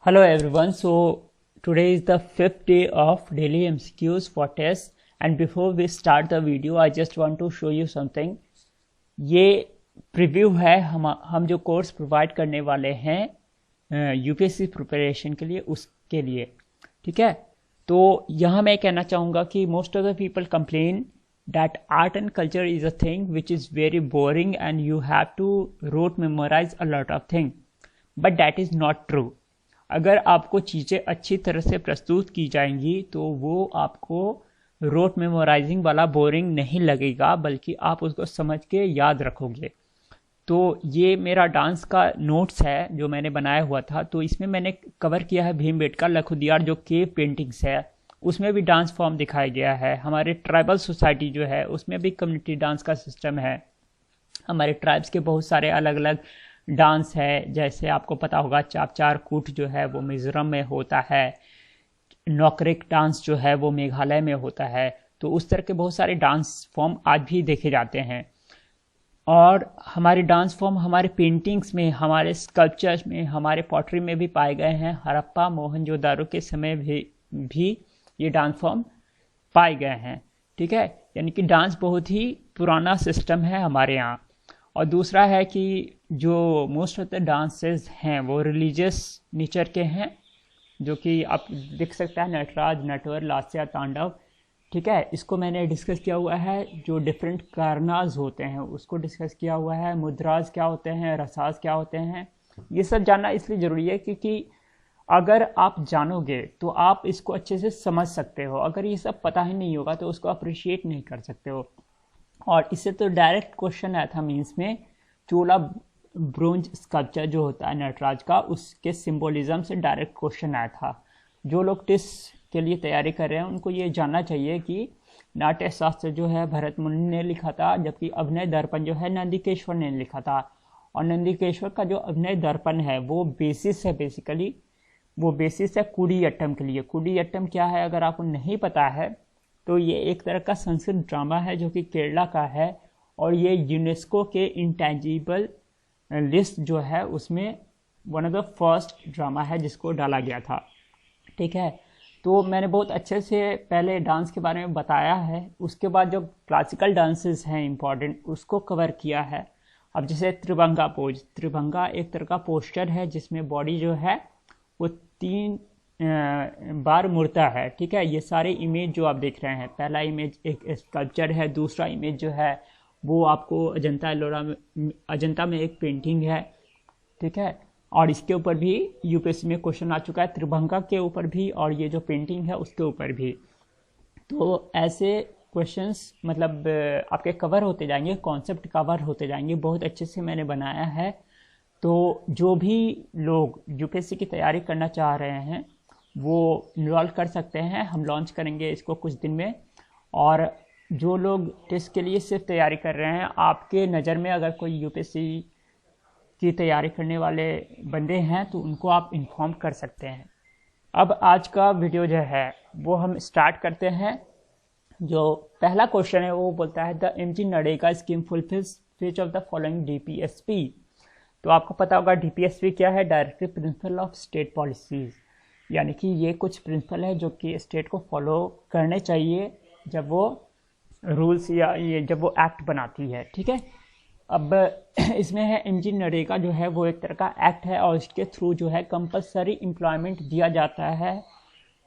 Hello everyone. So today is the fifth day of daily MCQs for tests, and before we start the video I just want to show you something. ये preview है हम जो course provide करने वाले हैं UPSC preparation के लिए, उसके लिए, ठीक है। तो यहाँ मैं कहना चाहूँगा कि most of the people complain that art and culture is a thing which is very boring and you have to rote memorize a lot of things, but that is not true. अगर आपको चीज़ें अच्छी तरह से प्रस्तुत की जाएंगी तो वो आपको रोट मेमोराइजिंग वाला बोरिंग नहीं लगेगा, बल्कि आप उसको समझ के याद रखोगे। तो ये मेरा डांस का नोट्स है जो मैंने बनाया हुआ था, तो इसमें मैंने कवर किया है भीमबेटका लखुदियार जो केव पेंटिंग्स है, उसमें भी डांस फॉर्म दिखाया गया है। हमारे ट्राइबल सोसाइटी जो है उसमें भी कम्युनिटी डांस का सिस्टम है। हमारे ट्राइब्स के बहुत सारे अलग अलग डांस है, जैसे आपको पता होगा चापचार कूट जो है वो मिज़ोरम में होता है, नौकरेक डांस जो है वो मेघालय में होता है। तो उस तरह के बहुत सारे डांस फॉर्म आज भी देखे जाते हैं, और हमारे डांस फॉर्म हमारे पेंटिंग्स में, हमारे स्कल्पचर्स में, हमारे पॉटरी में भी पाए गए हैं। हड़प्पा मोहनजोदारो के समय भी ये डांस फॉर्म पाए गए हैं, ठीक है। यानी कि डांस बहुत ही पुराना सिस्टम है हमारे यहाँ। और दूसरा है कि जो मोस्ट ऑफ द डांसेस हैं वो रिलीजियस नेचर के हैं, जो कि आप देख सकते हैं नटराज, नटवर, लास्य, तांडव, ठीक है। इसको मैंने डिस्कस किया हुआ है। जो डिफरेंट कारनाज होते हैं उसको डिस्कस किया हुआ है। मुद्राज क्या होते हैं, रसाज क्या होते हैं, ये सब जानना इसलिए ज़रूरी है क्योंकि अगर आप जानोगे तो आप इसको अच्छे से समझ सकते हो। अगर ये सब पता ही नहीं होगा तो उसको अप्रिशिएट नहीं कर सकते हो। और इससे तो डायरेक्ट क्वेश्चन आया था मीन्स में, चोला ब्रोंज स्कल्पचर जो होता है नटराज का, उसके सिंबोलिज्म से डायरेक्ट क्वेश्चन आया था। जो लोग टेस्ट के लिए तैयारी कर रहे हैं उनको ये जानना चाहिए कि नाट्य शास्त्र जो है भरत मुनि ने लिखा था, जबकि अभिनय दर्पण जो है नंदिकेश्वर ने लिखा था। और नंदिकेश्वर का जो अभिनय दर्पण है वो बेसिस है, बेसिकली वो बेसिस है कुडियट्टम के लिए। कुडियट्टम क्या है अगर आपको नहीं पता है तो ये एक तरह का संस्कृत ड्रामा है जो कि केरला का है, और ये यूनेस्को के इंटेंजिबल लिस्ट जो है उसमें one of the first drama है जिसको डाला गया था, ठीक है। तो मैंने बहुत अच्छे से पहले डांस के बारे में बताया है, उसके बाद जो क्लासिकल डांसेस हैं इम्पॉर्टेंट उसको कवर किया है। अब जैसे त्रिभंगा पोज, त्रिभंगा एक तरह का पोस्टर है जिसमें बॉडी जो है वो 3 बार मुड़ता है, ठीक है। ये सारे इमेज जो आप देख रहे हैं, पहला इमेज एक स्कल्पचर है, दूसरा इमेज जो है वो आपको अजंता में एक पेंटिंग है, ठीक है। और इसके ऊपर भी यूपीएससी में क्वेश्चन आ चुका है, त्रिभंगा के ऊपर भी और ये जो पेंटिंग है उसके ऊपर भी। तो ऐसे क्वेश्चंस मतलब आपके कवर होते जाएंगे, कॉन्सेप्ट कवर होते जाएंगे, बहुत अच्छे से मैंने बनाया है। तो जो भी लोग यूपीएससी की तैयारी करना चाह रहे हैं वो इन्वॉल्व कर सकते हैं। हम लॉन्च करेंगे इसको कुछ दिन में। और जो लोग टेस्ट के लिए सिर्फ तैयारी कर रहे हैं, आपके नज़र में अगर कोई यूपीएससी की तैयारी करने वाले बंदे हैं तो उनको आप इन्फॉर्म कर सकते हैं। अब आज का वीडियो जो है वो हम स्टार्ट करते हैं। जो पहला क्वेश्चन है वो बोलता है the MG NREGA scheme fulfils which of the following DPSP. तो आपको पता होगा डीपीएसपी क्या है, directive principle of state policies, यानी कि ये कुछ प्रिंसिपल है जो कि स्टेट को फॉलो करने चाहिए जब वो रूल्स या ये जब वो एक्ट बनाती है, ठीक है। अब इसमें है एमजी नरेगा जो है वो एक तरह का एक्ट है, और इसके थ्रू जो है कंपलसरी एम्प्लॉयमेंट दिया जाता है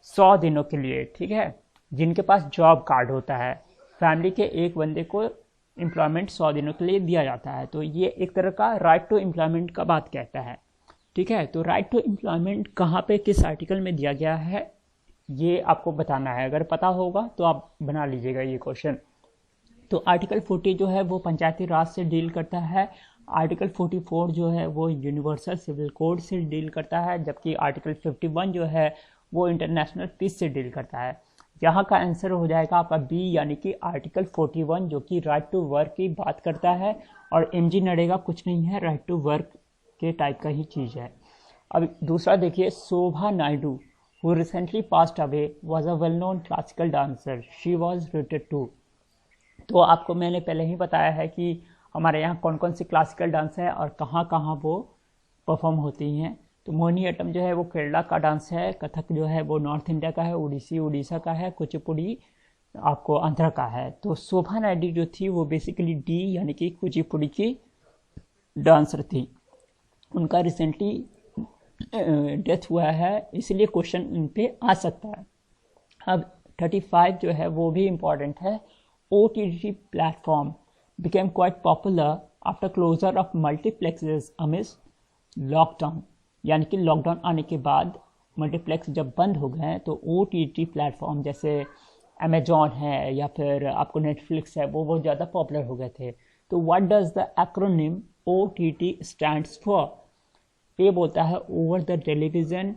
100 दिनों के लिए, ठीक है। जिनके पास जॉब कार्ड होता है, फैमिली के एक बंदे को एम्प्लॉयमेंट 100 दिनों के लिए दिया जाता है। तो ये एक तरह का राइट टू एम्प्लॉयमेंट का बात कहता है, ठीक है। तो राइट टू एम्प्लॉयमेंट कहाँ पे किस आर्टिकल में दिया गया है ये आपको बताना है। अगर पता होगा तो आप बना लीजिएगा ये क्वेश्चन। तो आर्टिकल 40 जो है वो पंचायती राज से डील करता है। आर्टिकल 44 जो है वो यूनिवर्सल सिविल कोड से डील करता है, जबकि आर्टिकल 51 जो है वो इंटरनेशनल पीस से डील करता है। यहाँ का आंसर हो जाएगा आपका बी, यानी कि आर्टिकल 41 जो कि राइट टू वर्क की बात करता है। और एमजी नरेगा कुछ नहीं है, राइट टू वर्क के टाइप का ही चीज़ है। अब दूसरा देखिए, शोभा Naidu who recently passed away was a well-known classical dancer. She was rated 2. तो आपको मैंने पहले ही बताया है कि हमारे यहाँ कौन कौन सी क्लासिकल डांस है और कहाँ कहाँ वो परफॉर्म होती हैं। तो मोहिनीअट्टम जो है वो केरला का डांस है, कथक जो है वो नॉर्थ इंडिया का है, ओडिसी उड़ीसा का है, कुचिपुड़ी आपको आंध्रा का है। तो शोभा नायडू जो थी वो बेसिकली डी यानी कि कुचिपुड़ी की डांसर थी। उनका रिसेंटली डेथ हुआ है, इसलिए क्वेश्चन इन पे आ सकता है। अब 35 जो है वो भी इम्पॉर्टेंट है। OTT platform became quite popular after closure of multiplexes amidst lockdown, यानी कि लॉकडाउन आने के बाद मल्टीप्लेक्स जब बंद हो गए तो OTT प्लेटफॉर्म जैसे अमेजॉन है या फिर आपको नेटफ्लिक्स है वो बहुत ज़्यादा पॉपुलर हो गए थे। तो what does the acronym OTT stands for? A बोलता है ओवर द टेलीविज़न,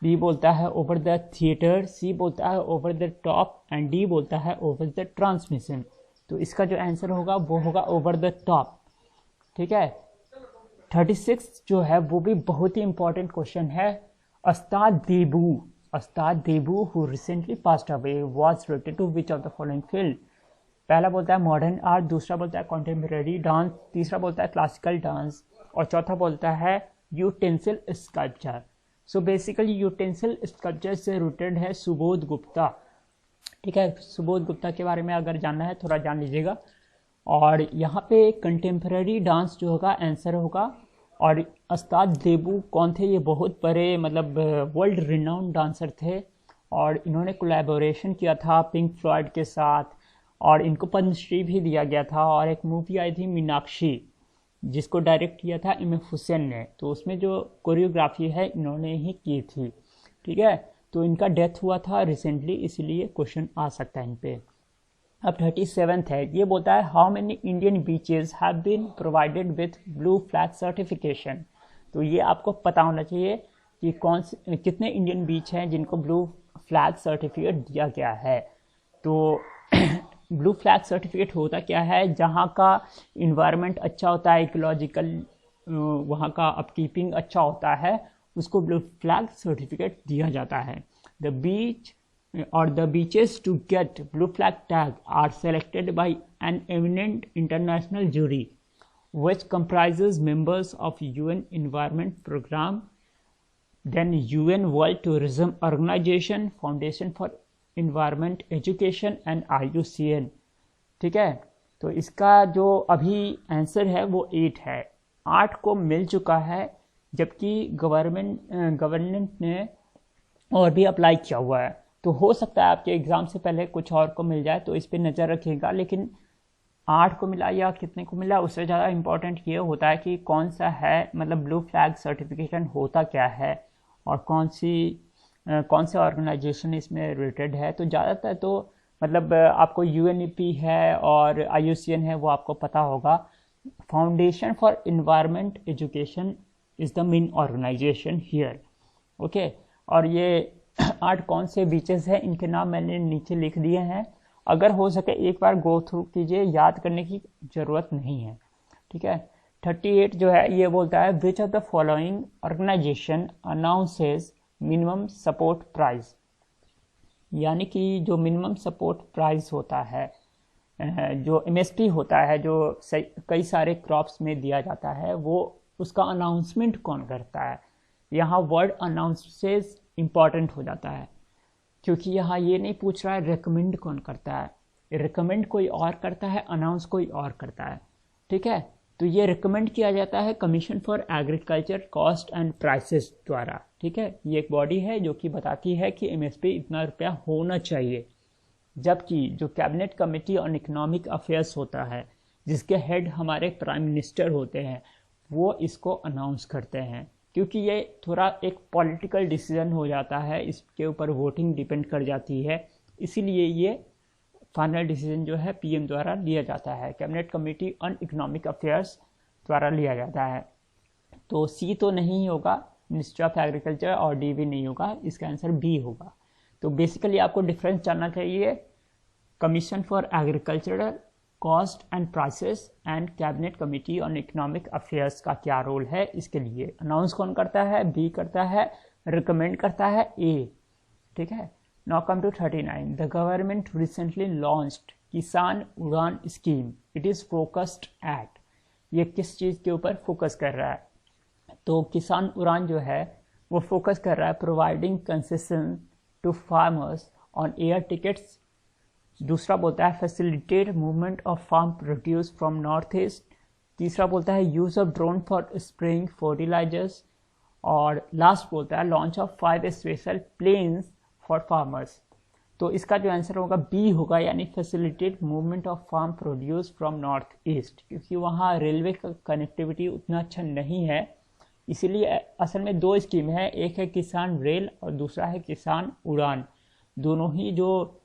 बी बोलता है ओवर द थिएटर, सी बोलता है over the top and D बोलता है ओवर द ट्रांसमिशन। तो इसका जो आंसर होगा वो होगा ओवर द टॉप। ठीक है। 36 जो है वो भी बहुत ही इंपॉर्टेंट क्वेश्चन है। Astad Deboo who recently passed away was related to which of the following field? पहला बोलता है मॉडर्न आर्ट, दूसरा बोलता है कॉन्टेम्परेरी डांस, तीसरा बोलता है क्लासिकल डांस और चौथा बोलता है utensil sculpture. So basically utensil sculpture से रिलेटेड है सुबोध गुप्ता। ठीक है, सुबोध गुप्ता के बारे में अगर जानना है थोड़ा जान लीजिएगा। और यहाँ पे कंटेम्पररी डांस जो होगा आंसर होगा। और अस्ताद देबू कौन थे? ये बहुत बड़े मतलब वर्ल्ड रिनाउंड डांसर थे और इन्होंने कोलैबोरेशन किया था पिंक फ्लॉयड के साथ और इनको पद्मश्री भी दिया गया था। और एक मूवी आई थी मीनाक्षी जिसको डायरेक्ट किया था MF हुसैन ने, तो उसमें जो कोरियोग्राफी है इन्होंने ही की थी। ठीक है, तो इनका डेथ हुआ था रिसेंटली, इसलिए क्वेश्चन आ सकता है इन पे। अब 37 है, ये बोलता है how many Indian beaches have been provided with blue flag certification? तो ये आपको पता होना चाहिए कि कितने इंडियन बीच हैं जिनको ब्लू फ्लैग सर्टिफिकेट दिया गया है। तो ब्लू फ्लैग सर्टिफिकेट होता क्या है? जहाँ का इन्वायरमेंट अच्छा होता है, इकोलॉजिकल वहाँ का अपकीपिंग अच्छा होता है, उसको ब्लू फ्लैग सर्टिफिकेट दिया जाता है। The beach or the beaches to get blue flag tag are selected by an eminent international jury which comprises members of UN Environment Program, then UN World Tourism Organization, Foundation for Environment Education and IUCN। ठीक है, तो इसका जो अभी answer है वो 8 है। 8 को मिल चुका है, जबकि गवर्नमेंट ने और भी अप्लाई किया हुआ है। तो हो सकता है आपके एग्ज़ाम से पहले कुछ और को मिल जाए, तो इस पर नज़र रखिएगा। लेकिन 8 को मिला या कितने को मिला, उससे ज़्यादा इम्पोर्टेंट ये होता है कि कौन सा है, मतलब ब्लू फ्लैग सर्टिफिकेशन होता क्या है और कौन से ऑर्गेनाइजेशन इसमें रिलेटेड है। तो ज़्यादातर तो मतलब आपको UNEP है और IUCN है वो आपको पता होगा। Foundation for environment education is the main organisation here. Okay, और ये 8 कौन से बीचेस हैं इनके नाम मैंने नीचे लिख दिए हैं। अगर हो सके एक बार गो थ्रू कीजिए, याद करने की ज़रूरत नहीं है। ठीक है। 38 जो है ये बोलता है which of the following organisation announces minimum support price? यानी कि जो मिनिमम सपोर्ट प्राइस होता है, जो MSP होता है, जो कई सारे क्रॉप्स में दिया जाता है, वो उसका अनाउंसमेंट कौन करता है? यहाँ वर्ड अनाउंसेस इम्पॉर्टेंट हो जाता है, क्योंकि यहाँ ये नहीं पूछ रहा है रिकमेंड कौन करता है। रिकमेंड कोई और करता है, अनाउंस कोई और करता है। ठीक है, तो ये रिकमेंड किया जाता है commission for agriculture cost and prices द्वारा। ठीक है, ये एक बॉडी है जो कि बताती है कि MSP इतना रुपया होना चाहिए। जबकि जो cabinet committee on economic affairs होता है, जिसके हेड हमारे प्राइम मिनिस्टर होते हैं, वो इसको अनाउंस करते हैं। क्योंकि ये थोड़ा एक पॉलिटिकल डिसीजन हो जाता है, इसके ऊपर वोटिंग डिपेंड कर जाती है, इसीलिए ये फाइनल डिसीजन जो है PM द्वारा लिया जाता है, cabinet committee on economic affairs द्वारा लिया जाता है। तो C तो नहीं होगा, मिनिस्ट्री ऑफ एग्रीकल्चर, और D भी नहीं होगा, इसका आंसर B होगा। तो बेसिकली आपको डिफरेंस जानना चाहिए, commission for agricultural cost and prices and cabinet committee on economic affairs का क्या रोल है इसके लिए। अनाउंस कौन करता है? B करता है। रिकमेंड करता है A। ठीक है। Now come to 39। The government recently launched Kisan Udan scheme, it is focused at. ये किस चीज़ के ऊपर फोकस कर रहा है? तो किसान उड़ान जो है वो फोकस कर रहा है providing concession to farmers on air tickets. दूसरा बोलता है facilitate movement of farm produce from North East. तीसरा बोलता है use of drone for spraying fertilisers. और लास्ट बोलता है launch of 5 special planes for farmers. तो इसका जो आंसर होगा बी होगा, यानी facilitate movement of farm produce from North East, क्योंकि वहाँ रेलवे का कनेक्टिविटी उतना अच्छा नहीं है। इसीलिए असल में 2 स्कीम है, एक है किसान रेल और दूसरा है किसान उड़ान। दोनों ही जो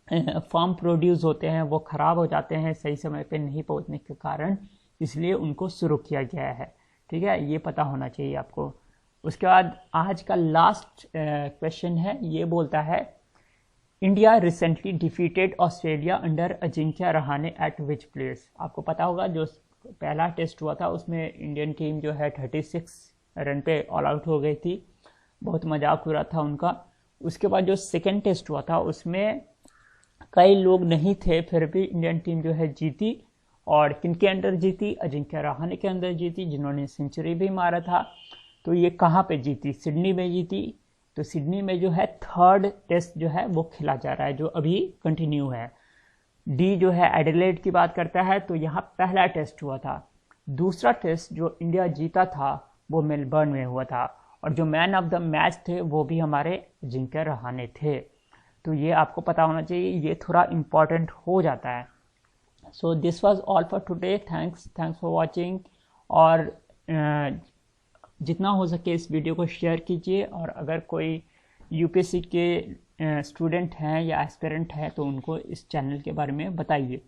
फार्म प्रोड्यूस होते हैं वो ख़राब हो जाते हैं सही समय पे नहीं पहुंचने के कारण, इसलिए उनको शुरू किया गया है। ठीक है, ये पता होना चाहिए आपको। उसके बाद आज का लास्ट क्वेश्चन है, ये बोलता है India recently defeated Australia under Ajinkya Rahane eight which place. आपको पता होगा जो पहला टेस्ट हुआ था उसमें इंडियन टीम जो है 36 रन पे ऑल आउट हो गई थी, बहुत मजाक हो रहा था उनका। उसके बाद जो सेकेंड टेस्ट हुआ था उसमें कई लोग नहीं थे, फिर भी इंडियन टीम जो है जीती। और किनके अंडर जीती? अजिंक्य रहाणे के अंदर जीती, जिन्होंने सेंचुरी भी मारा था। तो ये कहाँ पे जीती? सिडनी में जीती। तो सिडनी में जो है 3rd टेस्ट जो है वो खेला जा रहा है, जो अभी कंटिन्यू है। डी जो है एडिलेड की बात करता है, तो यहाँ पहला टेस्ट हुआ था। दूसरा टेस्ट जो इंडिया जीता था वो मेलबर्न में हुआ था, और जो मैन ऑफ द मैच थे वो भी हमारे अजिंक्य रहाणे थे। तो ये आपको पता होना चाहिए, ये थोड़ा इम्पॉर्टेंट हो जाता है। So this was all for today. Thanks for watching. और जितना हो सके इस वीडियो को शेयर कीजिए, और अगर कोई यूपीएससी के स्टूडेंट हैं या एस्पिरेंट हैं तो उनको इस चैनल के बारे में बताइए।